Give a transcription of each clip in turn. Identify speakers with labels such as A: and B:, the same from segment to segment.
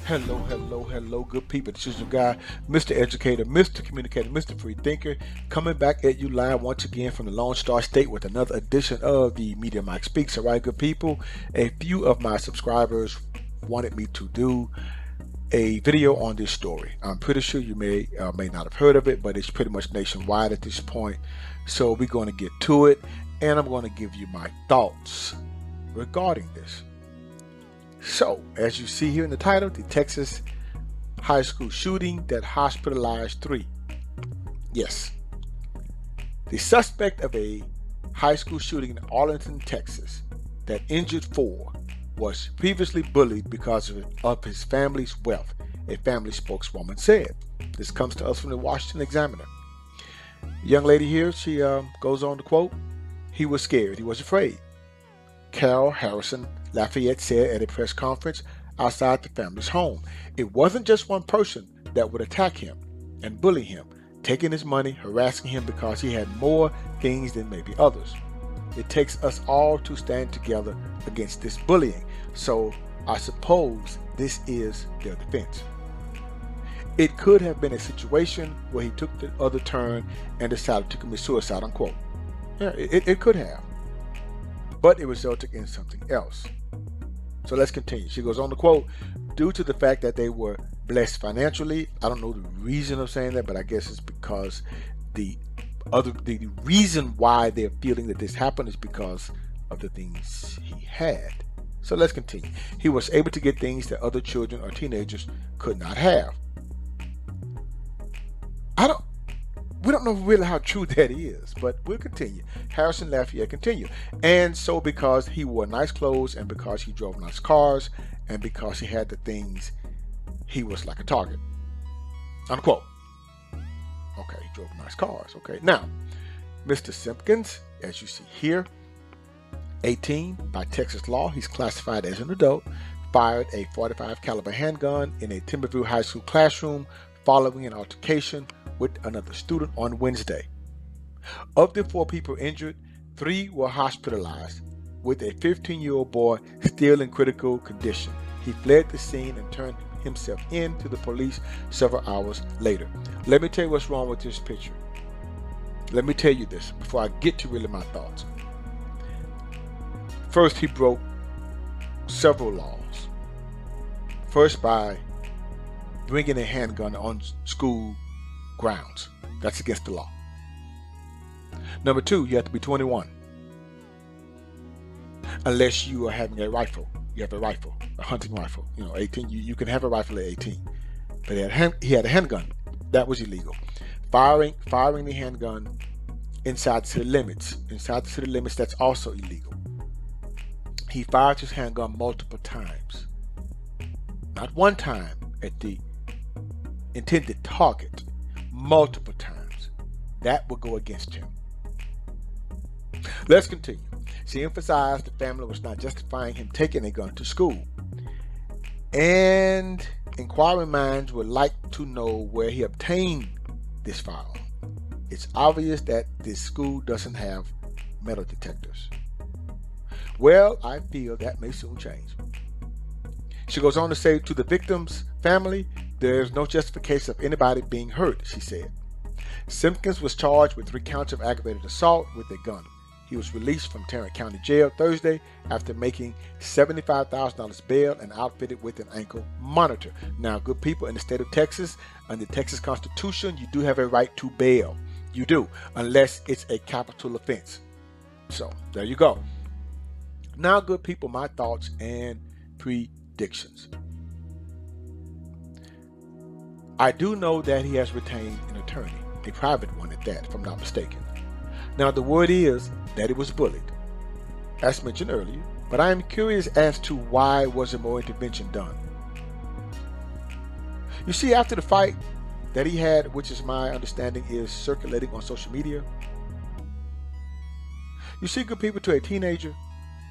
A: Hello, good people. This is your guy, Mr. Educator, Mr. Communicator, Mr. Free Thinker, coming back at you live once again from the Lone Star State with another edition of the Media Mike Speaks. All right, good people. A few of my subscribers wanted me to do a video on this story. I'm pretty sure you may not have heard of it, but it's pretty much nationwide at this point. So we're going to get to it, and I'm going to give you my thoughts regarding this. So, as you see here in the title, the Texas high school shooting that hospitalized 3. Yes. The suspect of a high school shooting in Arlington, Texas that injured 4 was previously bullied because of his family's wealth, a family spokeswoman said. This comes to us from the Washington Examiner. The young lady here, she goes on to quote, "He was scared. He was afraid." Carol Harrison Lafayette said at a press conference outside the family's home. It wasn't just one person that would attack him and bully him, taking his money, harassing him because he had more things than maybe others. It takes us all to stand together against this bullying. So I suppose this is their defense. It could have been a situation where he took the other turn and decided to commit suicide, unquote. Yeah, it could have. But it resulted in something else. So let's continue. She goes on to quote, "Due to the fact that they were blessed financially," I don't know the reason of saying that, but I guess it's because the reason why they're feeling that this happened is because of the things he had. So let's continue. "He was able to get things that other children or teenagers could not have." We don't know really how true that is, but we'll continue. Harrison Lafayette continued. "And so because he wore nice clothes and because he drove nice cars and because he had the things, he was like a target." Unquote. Okay, he drove nice cars. Okay, now, Mr. Simpkins, as you see here, 18 by Texas law, he's classified as an adult, fired a .45 caliber handgun in a Timberview High School classroom following an altercation with another student on Wednesday. Of the 4 people injured, 3 were hospitalized, with a 15-year-old boy still in critical condition. He fled the scene and turned himself in to the police several hours later. Let me tell you what's wrong with this picture. Let me tell you this before I get to really my thoughts. First, he broke several laws. First, by bringing a handgun on school grounds. That's against the law. Number 2, you have to be 21. Unless you are having a rifle. You have a rifle, a hunting rifle. 18. You can have a rifle at 18. But he had a handgun. That was illegal. Firing the handgun inside the city limits. Inside the city limits, that's also illegal. He fired his handgun multiple times. Not one time at the intended target. Multiple times. That will go against him. Let's continue. She emphasized the family was not justifying him taking a gun to school. And inquiring minds would like to know where he obtained this firearm. It's obvious that this school doesn't have metal detectors. Well, I feel that may soon change. She goes on to say, to the victim's family, there's no justification of anybody being hurt, she said. Simpkins was charged with 3 counts of aggravated assault with a gun. He was released from Tarrant County Jail Thursday after making $75,000 bail and outfitted with an ankle monitor. Now, good people, in the state of Texas, under the Texas Constitution, you do have a right to bail. You do, unless it's a capital offense. So, there you go. Now, good people, my thoughts and predictions. I do know that he has retained an attorney, a private one at that, if I'm not mistaken. Now, the word is that it was bullied, as mentioned earlier, but I am curious as to why wasn't more intervention done. You see, after the fight that he had, which is my understanding is circulating on social media, you see, good people, to a teenager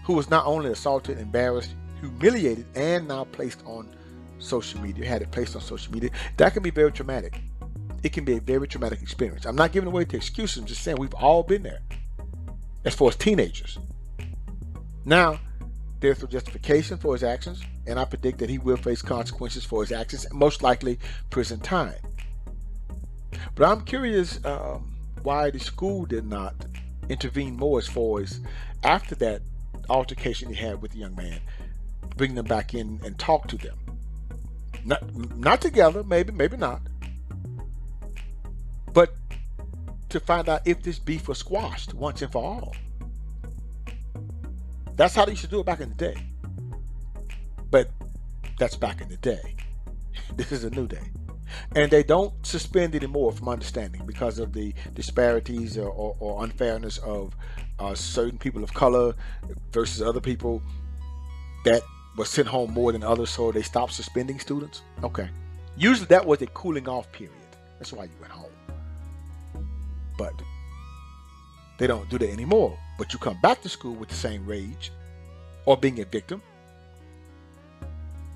A: who was not only assaulted, embarrassed, humiliated, and now placed on social media, had it placed on social media, that can be very traumatic. It can be a very traumatic experience. I'm not giving away the excuses. I'm just saying we've all been there as far as teenagers. Now, there's no justification for his actions, and I predict that he will face consequences for his actions, and most likely prison time. But I'm curious why the school did not intervene more as far as after that altercation he had with the young man, bring them back in and talk to them. Not together, maybe not, but to find out if this beef was squashed once and for all. That's how they used to do it back in the day. But that's back in the day. This is a new day. And they don't suspend anymore, from understanding, because of the disparities or unfairness of certain people of color versus other people that were sent home more than others, so they stopped suspending students. Okay. Usually that was a cooling off period. That's why you went home. But they don't do that anymore. But you come back to school with the same rage or being a victim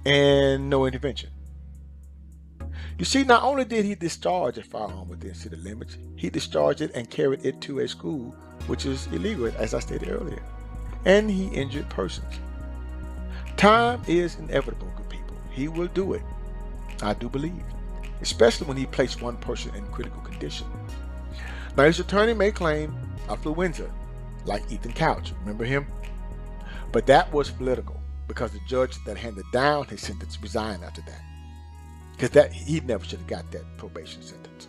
A: and no intervention. You see, not only did he discharge a firearm within city limits, he discharged it and carried it to a school, which is illegal, as I stated earlier. And he injured persons. Time is inevitable, good people. He will do it, I do believe, especially when he placed one person in critical condition. Now, his attorney may claim affluenza, like Ethan Couch. Remember him? But that was political, because the judge that handed down his sentence resigned after that. Because he never should have got that probation sentence.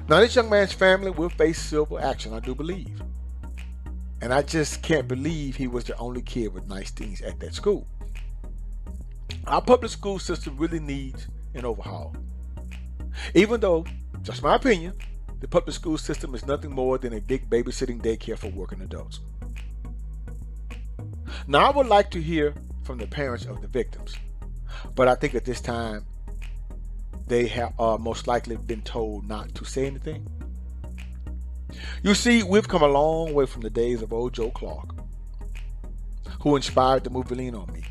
A: Now, this young man's family will face civil action, I do believe. And I just can't believe he was the only kid with nice things at that school. Our public school system really needs an overhaul. Even though, just my opinion, the public school system is nothing more than a big babysitting daycare for working adults. Now, I would like to hear from the parents of the victims, but I think at this time they have most likely been told not to say anything. You see, we've come a long way from the days of old Joe Clark, who inspired the movie Lean on Me.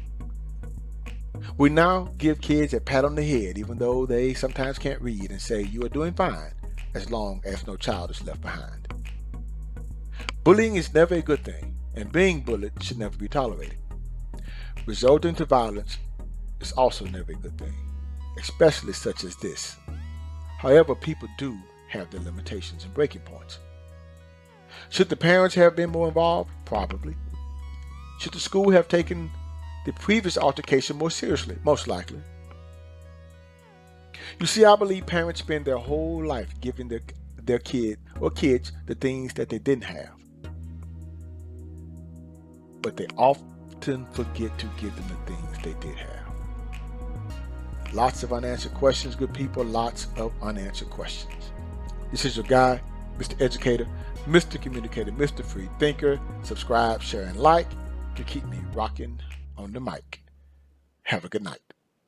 A: We now give kids a pat on the head, even though they sometimes can't read, and say, "You are doing fine," as long as no child is left behind. Bullying is never a good thing, and being bullied should never be tolerated. Resulting to violence is also never a good thing, especially such as this. However, people do have their limitations and breaking points. Should the parents have been more involved? Probably. Should the school have taken the previous altercation more seriously? Most likely. You see, I believe parents spend their whole life giving their kid or kids the things that they didn't have. But they often forget to give them the things they did have. Lots of unanswered questions, good people. Lots of unanswered questions. This is your guy, Mr. Educator, Mr. Communicator, Mr. Free Thinker. Subscribe, share, and like to keep me rocking on the mic. Have a good night.